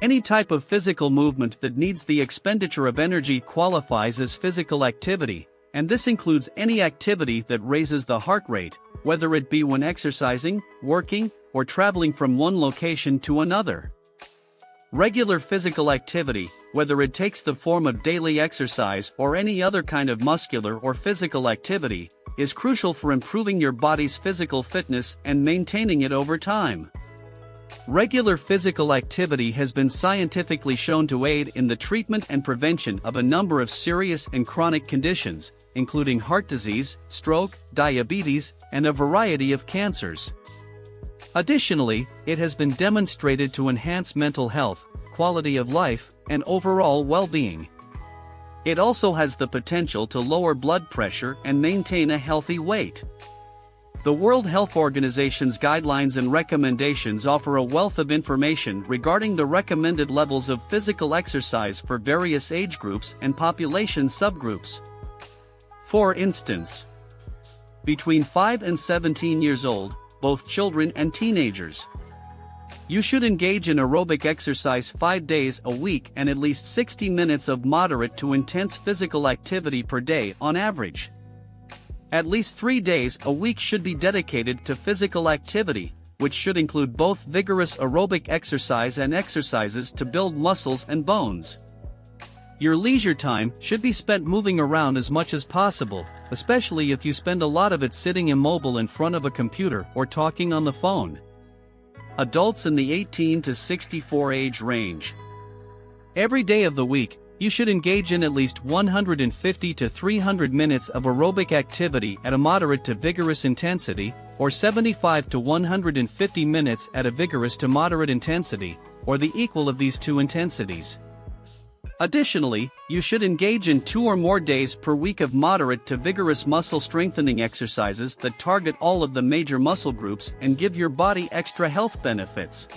Any type of physical movement that needs the expenditure of energy qualifies as physical activity, and this includes any activity that raises the heart rate, whether it be when exercising, working, or traveling from one location to another. Regular physical activity, whether it takes the form of daily exercise or any other kind of muscular or physical activity, is crucial for improving your body's physical fitness and maintaining it over time. Regular physical activity has been scientifically shown to aid in the treatment and prevention of a number of serious and chronic conditions, including heart disease, stroke, diabetes, and a variety of cancers. Additionally, it has been demonstrated to enhance mental health, quality of life, and overall well-being. It also has the potential to lower blood pressure and maintain a healthy weight. The World Health Organization's guidelines and recommendations offer a wealth of information regarding the recommended levels of physical exercise for various age groups and population subgroups. For instance, between 5 and 17 years old, both children and teenagers, you should engage in aerobic exercise 5 days a week and at least 60 minutes of moderate to intense physical activity per day on average. At least 3 days a week should be dedicated to physical activity, which should include both vigorous aerobic exercise and exercises to build muscles and bones. Your leisure time should be spent moving around as much as possible, especially if you spend a lot of it sitting immobile in front of a computer or talking on the phone. Adults in the 18 to 64 age range. Every day of the week, you should engage in at least 150 to 300 minutes of aerobic activity at a moderate to vigorous intensity, or 75 to 150 minutes at a vigorous to moderate intensity, or the equal of these two intensities. Additionally, you should engage in 2 or more days per week of moderate to vigorous muscle strengthening exercises that target all of the major muscle groups and give your body extra health benefits.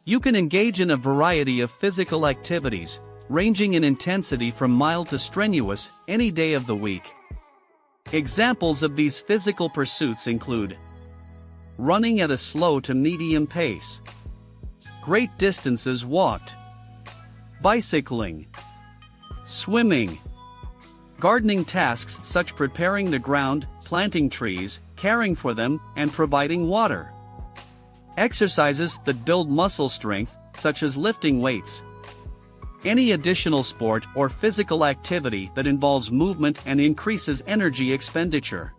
You can engage in a variety of physical activities, ranging in intensity from mild to strenuous, any day of the week. Examples of these physical pursuits include running at a slow to medium pace, great distances walked, bicycling, swimming, gardening tasks such preparing the ground, planting trees, caring for them, and providing water. Exercises that build muscle strength, such as lifting weights. Any additional sport or physical activity that involves movement and increases energy expenditure.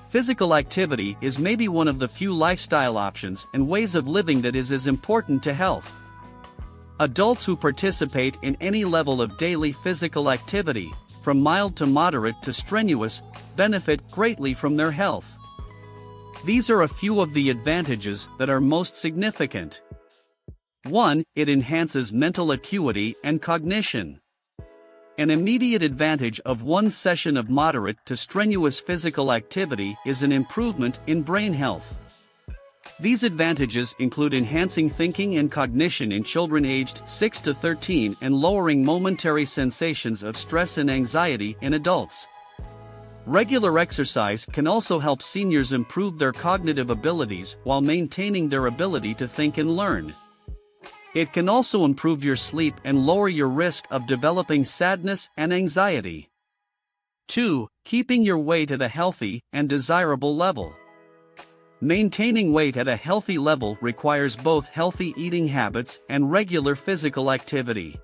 Physical activity is maybe one of the few lifestyle options and ways of living that is as important to health. Adults who participate in any level of daily physical activity, from mild to moderate to strenuous, benefit greatly from their health. These are a few of the advantages that are most significant. 1. It enhances mental acuity and cognition. An immediate advantage of one session of moderate to strenuous physical activity is an improvement in brain health. These advantages include enhancing thinking and cognition in children aged 6 to 13 and lowering momentary sensations of stress and anxiety in adults. Regular exercise can also help seniors improve their cognitive abilities while maintaining their ability to think and learn. It can also improve your sleep and lower your risk of developing sadness and anxiety. 2. Keeping your weight at a healthy and desirable level. Maintaining weight at a healthy level requires both healthy eating habits and regular physical activity.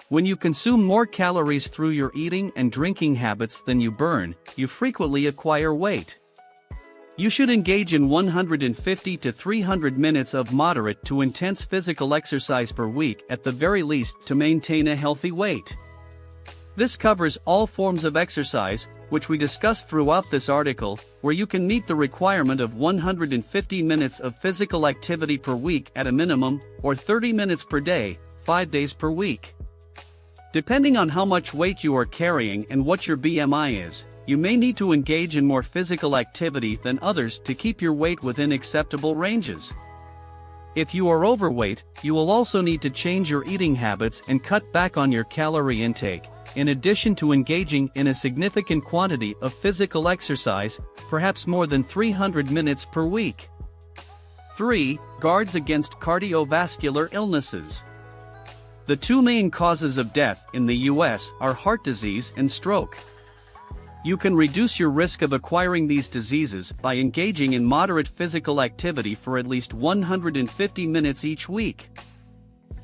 When you consume more calories through your eating and drinking habits than you burn, you frequently acquire weight. You should engage in 150 to 300 minutes of moderate to intense physical exercise per week at the very least to maintain a healthy weight. This covers all forms of exercise, which we discussed throughout this article, where you can meet the requirement of 150 minutes of physical activity per week at a minimum, or 30 minutes per day, 5 days per week. Depending on how much weight you are carrying and what your BMI is, you may need to engage in more physical activity than others to keep your weight within acceptable ranges. If you are overweight, you will also need to change your eating habits and cut back on your calorie intake, in addition to engaging in a significant quantity of physical exercise, perhaps more than 300 minutes per week. 3. Guards against cardiovascular illnesses. The two main causes of death in the US are heart disease and stroke. You can reduce your risk of acquiring these diseases by engaging in moderate physical activity for at least 150 minutes each week.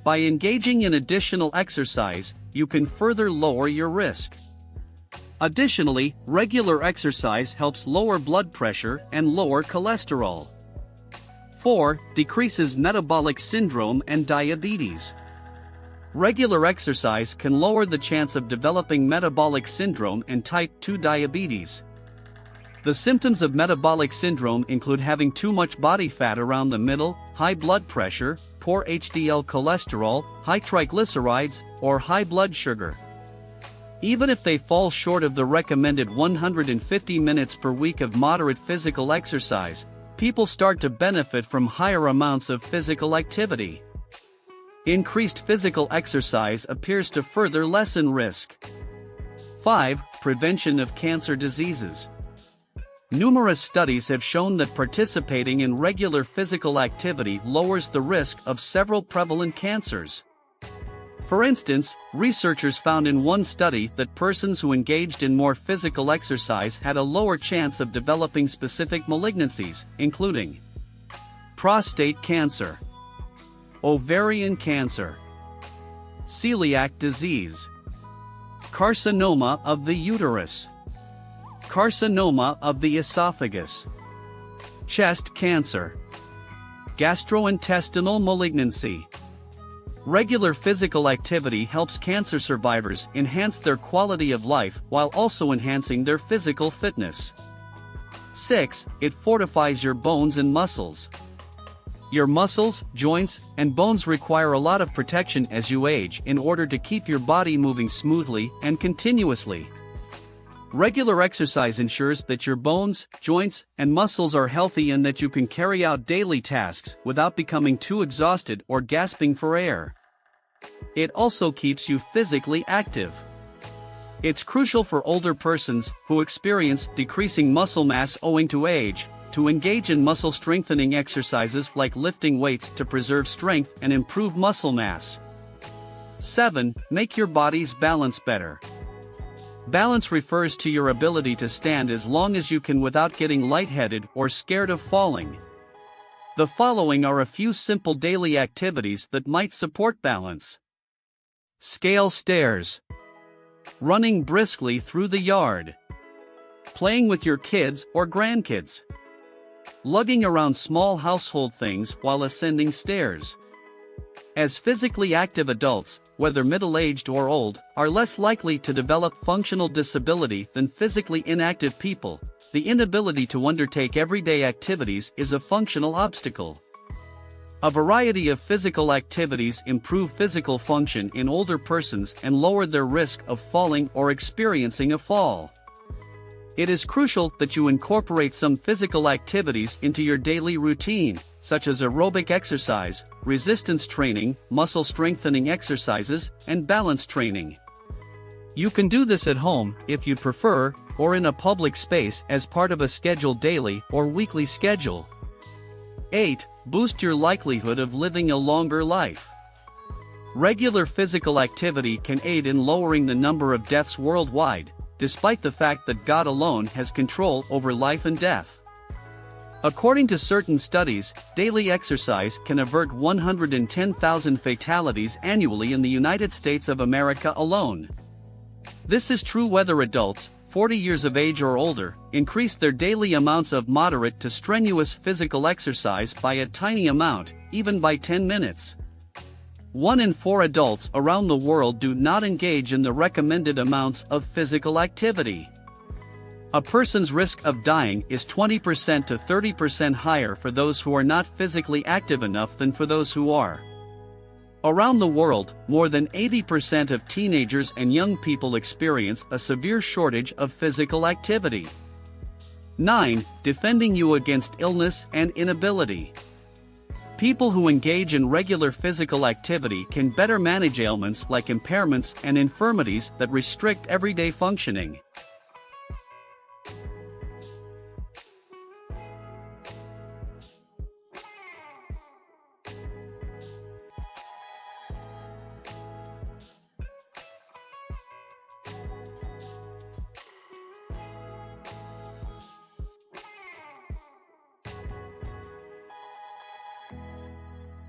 By engaging in additional exercise, you can further lower your risk. Additionally, regular exercise helps lower blood pressure and lower cholesterol. 4. Decreases metabolic syndrome and diabetes. Regular exercise can lower the chance of developing metabolic syndrome and type 2 diabetes. The symptoms of metabolic syndrome include having too much body fat around the middle, high blood pressure, poor HDL cholesterol, high triglycerides, or high blood sugar. Even if they fall short of the recommended 150 minutes per week of moderate physical exercise, people start to benefit from higher amounts of physical activity. Increased physical exercise appears to further lessen risk. 5. Prevention of cancer diseases. Numerous studies have shown that participating in regular physical activity lowers the risk of several prevalent cancers. For instance, researchers found in one study that persons who engaged in more physical exercise had a lower chance of developing specific malignancies, including prostate cancer, ovarian cancer, celiac disease, carcinoma of the uterus, carcinoma of the esophagus, chest cancer, gastrointestinal malignancy. Regular physical activity helps cancer survivors enhance their quality of life while also enhancing their physical fitness. 6. It fortifies your bones and muscles. Your muscles, joints, and bones require a lot of protection as you age in order to keep your body moving smoothly and continuously. Regular exercise ensures that your bones, joints, and muscles are healthy and that you can carry out daily tasks without becoming too exhausted or gasping for air. It also keeps you physically active. It's crucial for older persons who experience decreasing muscle mass owing to age to engage in muscle strengthening exercises like lifting weights to preserve strength and improve muscle mass. 7. Make your body's balance better. Balance refers to your ability to stand as long as you can without getting lightheaded or scared of falling. The following are a few simple daily activities that might support balance. Scale stairs. Running briskly through the yard. Playing with your kids or grandkids. Lugging around small household things while ascending stairs. As physically active adults, whether middle-aged or old, are less likely to develop functional disability than physically inactive people, the inability to undertake everyday activities is a functional obstacle. A variety of physical activities improve physical function in older persons and lower their risk of falling or experiencing a fall. It is crucial that you incorporate some physical activities into your daily routine, such as aerobic exercise, resistance training, muscle strengthening exercises, and balance training. You can do this at home, if you prefer, or in a public space as part of a scheduled daily or weekly schedule. 8. Boost your likelihood of living a longer life. Regular physical activity can aid in lowering the number of deaths worldwide, despite the fact that God alone has control over life and death. According to certain studies, daily exercise can avert 110,000 fatalities annually in the United States of America alone. This is true whether adults, 40 years of age or older, increase their daily amounts of moderate to strenuous physical exercise by a tiny amount, even by 10 minutes. 1 in 4 adults around the world do not engage in the recommended amounts of physical activity. A person's risk of dying is 20% to 30% higher for those who are not physically active enough than for those who are. Around the world, more than 80% of teenagers and young people experience a severe shortage of physical activity. 9. Defending you against illness and inability. People who engage in regular physical activity can better manage ailments like impairments and infirmities that restrict everyday functioning.